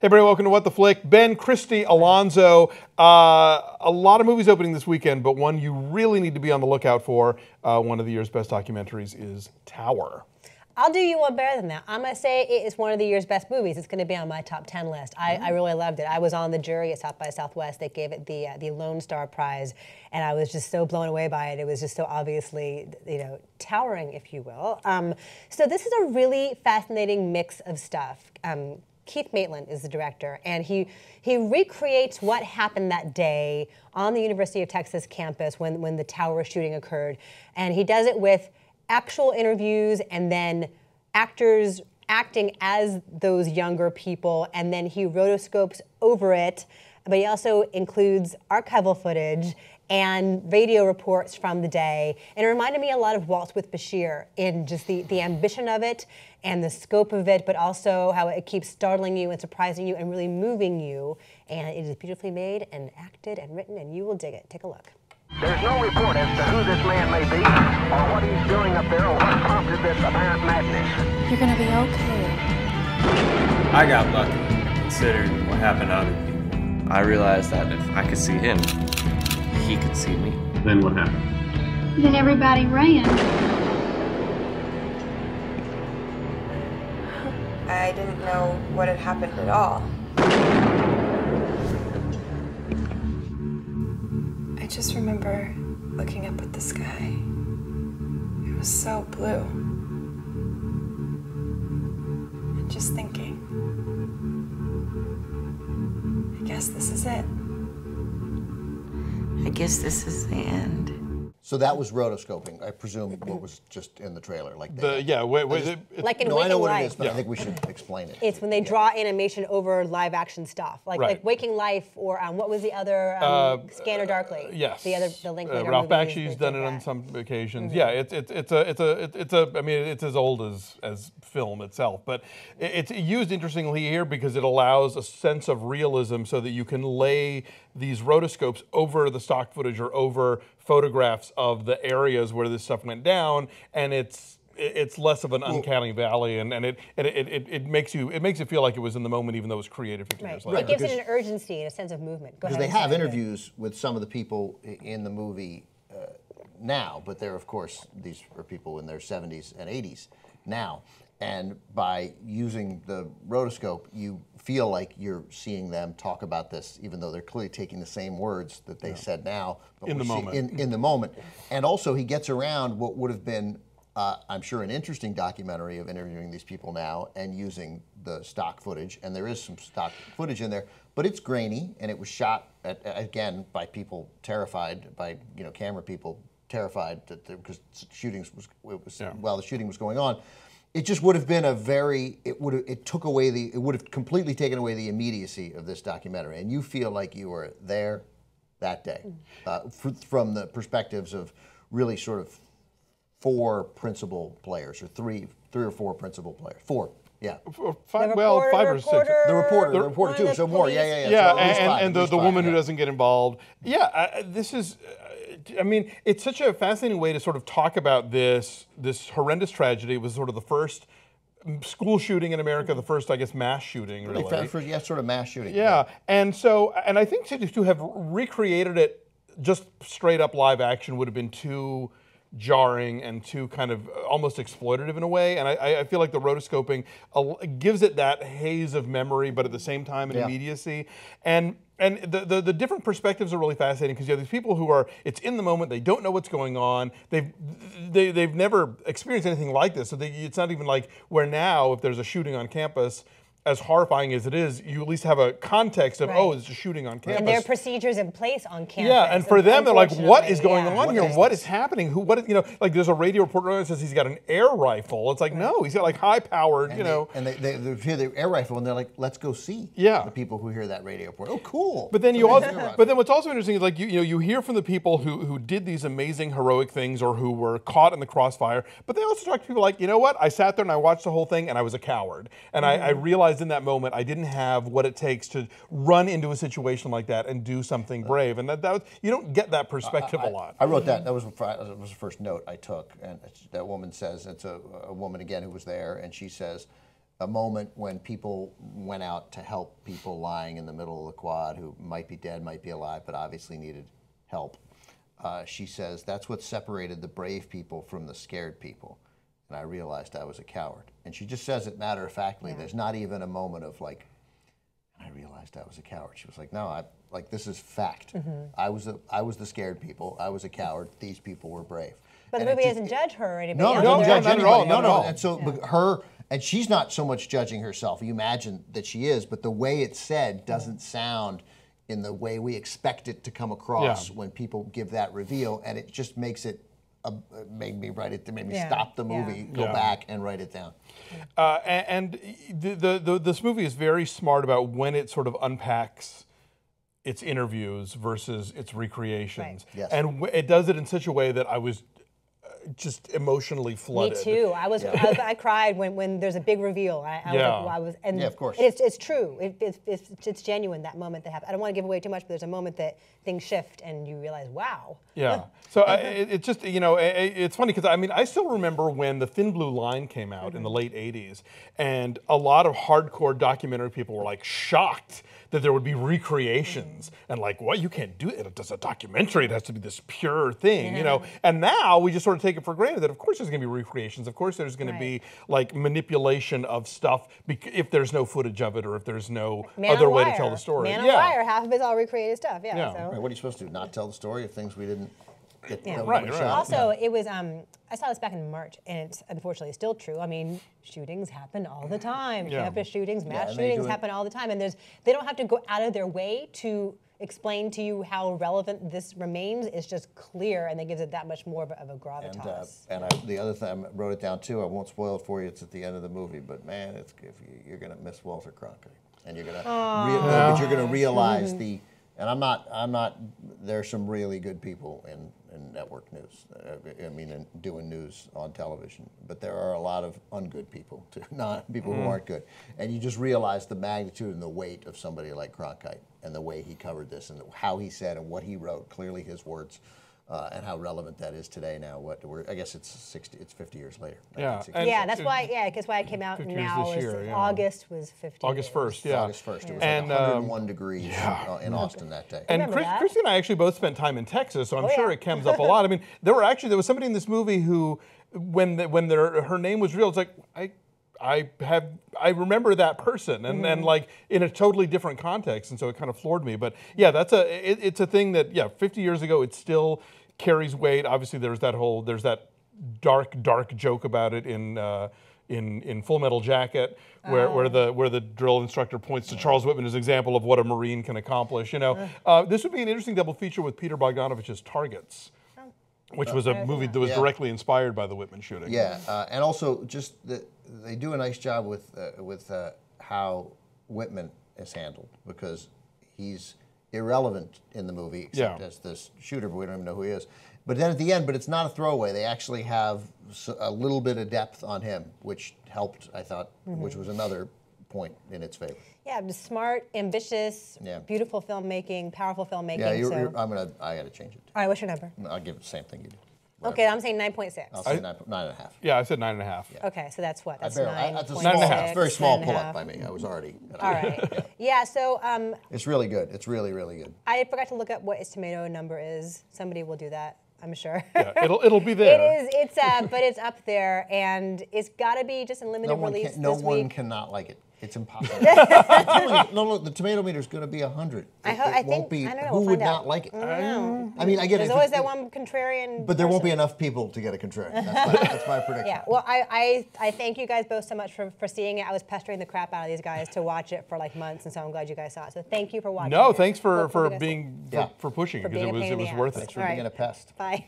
Hey everybody, welcome to What the Flick. Ben, Christy, Alonzo. A lot of movies opening this weekend, but one you really need to be on the lookout for, one of the year's best documentaries, is Tower. I'll do you one better than that. I'm going to say it is one of the year's best movies. It's going to be on my top 10 list. I really loved it. I was on the jury at South by Southwest. They gave it the Lone Star Prize, and I was just so blown away by it. It was just so obviously, towering, if you will. So this is a really fascinating mix of stuff. Keith Maitland is the director, and he recreates what happened that day on the University of Texas campus when the Tower shooting occurred. And he does it with actual interviews and then actors acting as those younger people, and then he rotoscopes over it, but he also includes archival footage and radio reports from the day. And it reminded me a lot of Waltz with Bashir in just the ambition of it and the scope of it, but also how it keeps startling you and surprising you and really moving you. And it is beautifully made and acted and written, and you will dig it. Take a look. There's no report as to who this man may be, or what he's doing up there, or what prompted this apparent madness. You're gonna be okay. I got lucky, considering what happened to other people. I realized that if I could see him, he could see me. Then what happened? Then everybody ran. I didn't know what had happened at all. I just remember looking up at the sky. It was so blue. And just thinking, I guess this is it. I guess this is the end. So that was rotoscoping, I presume, what was just in the trailer, like like in I know Waking what Life. it is, but I think we should explain it. It's when they draw animation over live action stuff, like Waking Life, or what was the other Scanner Darkly? Yes, the Linklater Ralph movies Bakshi's that done did it on that. some occasions. Yeah, I mean, it's as old as film itself, but it's used interestingly here because it allows a sense of realism, so that you can lay these rotoscopes over the stock footage or over photographs of the areas where this stuff went down, and it's less of an uncanny valley, and it makes you feel like it was in the moment, even though it was created 15 years later. It gives it an urgency and a sense of movement. Because they have interviews with some of the people in the movie now, but they're, of course, these are people in their 70s and 80s now. And by using the rotoscope, you feel like you're seeing them talk about this, even though they're clearly taking the same words that they said now. But in the moment. In the moment. And also, he gets around what would have been, I'm sure, an interesting documentary of interviewing these people now and using the stock footage. And there is some stock footage in there, but it's grainy, and it was shot, again, by people terrified, by camera people terrified, because while the shooting was going on. It just would have been it would have completely taken away the immediacy of this documentary, and you feel like you were there that day, from the perspectives of really sort of four principal players, or three or four principal players, four. Yeah. Five or six. The reporter too. So more. Yeah. Yeah, and the woman who doesn't get involved. Yeah, this is. I mean, it's such a fascinating way to sort of talk about this horrendous tragedy. It was sort of the first school shooting in America, the first, I guess, mass shooting, really. Sort of mass shooting. Yeah, and I think to have recreated it just straight up live action would have been too jarring and too kind of almost exploitative in a way. And I feel like the rotoscoping gives it that haze of memory, but at the same time an immediacy. And the different perspectives are really fascinating, because you have these people who are, it's in the moment, they don't know what's going on, they've never experienced anything like this, so it's not even like where now, if there's a shooting on campus, as horrifying as it is, you at least have a context of, oh, it's a shooting on campus. And there are procedures in place on campus. Yeah, and for them, they're like, what is going on here? What is happening? Like there's a radio report that says he's got an air rifle. It's like, no, he's got like high-powered, And they hear the air rifle, and they're like, let's go see the people who hear that radio report. Oh, cool. But then what's also interesting is, like, you hear from the people who did these amazing heroic things, or who were caught in the crossfire, but they also talk to people like, you know what, I sat there and I watched the whole thing and I was a coward. And I realized in that moment I didn't have what it takes to run into a situation like that and do something brave. And that was, you don't get that perspective a lot. I wrote that. That was the first note I took. And that woman says, it's a woman again who was there, and she says, a moment when people went out to help people lying in the middle of the quad who might be dead, might be alive, but obviously needed help. She says, that's what separated the brave people from the scared people. And I realized I was a coward. And she just says it matter-of-factly. There's not even a moment of like, I realized I was a coward. She was like, no, this is fact. I was the scared people. I was a coward. These people were brave. But the movie doesn't judge her or anybody No, else. it doesn't judge anybody. No. And so but and she's not so much judging herself. You imagine that she is, but the way it's said doesn't sound in the way we expect it to come across when people give that reveal, and it just makes it made me stop the movie, go back and write it down. And this movie is very smart about when it sort of unpacks its interviews versus its recreations. Yes. And it does it in such a way that I was just emotionally flooded. Me too. I cried when there's a big reveal. I was, and of course. It's true. It's genuine, that moment that happened. I don't want to give away too much, but there's a moment that things shift and you realize, wow. Yeah. So it's just, it's funny because I still remember when The Thin Blue Line came out in the late 80s, and a lot of hardcore documentary people were like shocked that there would be recreations and like, what, you can't do it. It's a documentary. It has to be this pure thing, And now we just sort of take it for granted that of course there's going to be recreations. Of course there's going to be like manipulation of stuff if there's no footage of it or if there's no other way to tell the story. Man on Wire, half of it's all recreated stuff. So. Right, what are you supposed to do? Not tell the story of things we didn't get right. Also, it was, I saw this back in March, and it's unfortunately still true. I mean, shootings happen all the time. Campus shootings, mass shootings happen all the time. And they don't have to go out of their way to explain to you how relevant this remains. It's just clear, and that gives it that much more of a gravitas. And the other thing, I wrote it down too, I won't spoil it for you, it's at the end of the movie, but man, you're going to miss Walter Cronkite. And you're going to realize and I'm not, there's some really good people in network news, and doing news on television, but there are a lot of ungood people too, not people who aren't good. And you just realize the magnitude and the weight of somebody like Cronkite and the way he covered this and how he said and what he wrote, clearly his words, and how relevant that is today now. I guess it's 50 years later. That's why it came out now. August was 50 August 1st, August 1st. It was like 101 degrees in Austin that day. And Christy and I actually both spent time in Texas, so I'm sure it comes up a lot. I mean, there was somebody in this movie who, when her name was revealed, it's like, I remember that person, and like in a totally different context, and so it kind of floored me. But it's a thing that 50 years ago it still carries weight. Obviously, there's that dark joke about it in Full Metal Jacket, where the drill instructor points to Charles Whitman as an example of what a Marine can accomplish. This would be an interesting double feature with Peter Bogdanovich's Targets, which was a movie that was directly inspired by the Whitman shooting. Yeah, and also just they do a nice job with how Whitman is handled, because he's irrelevant in the movie except as this shooter, but we don't even know who he is. But then at the end, it's not a throwaway. They actually have a little bit of depth on him, which helped, I thought, which was another point in its favor. Yeah, just smart, ambitious, beautiful filmmaking, powerful filmmaking. Yeah, I got to change it. All right, what's your number? I'll give it the same thing you did. Okay, I'm saying 9.6. I'll say 9.5. Yeah, I said 9.5. Yeah. Okay, so that's what? That's 9.5. That's a very small pull-up by me. I was already. All right. So. It's really good. It's really, really good. I forgot to look up what its tomato number is. Somebody will do that, I'm sure. Yeah, it'll be there. It is. But it's up there, and it's got to be just in limited release this week. No one cannot like it. It's impossible. The tomato meter is going to be 100. It won't be. Who would not like it? I mean, I get it. There's always that one contrarian. But there won't be enough people to get a contrarian. That's my prediction. Yeah. Well, I thank you guys both so much for seeing it. I was pestering the crap out of these guys to watch it for like months, and so I'm glad you guys saw it. So thank you for watching. No, thanks for pushing it, because it was worth it. Thanks for being a pest. Bye.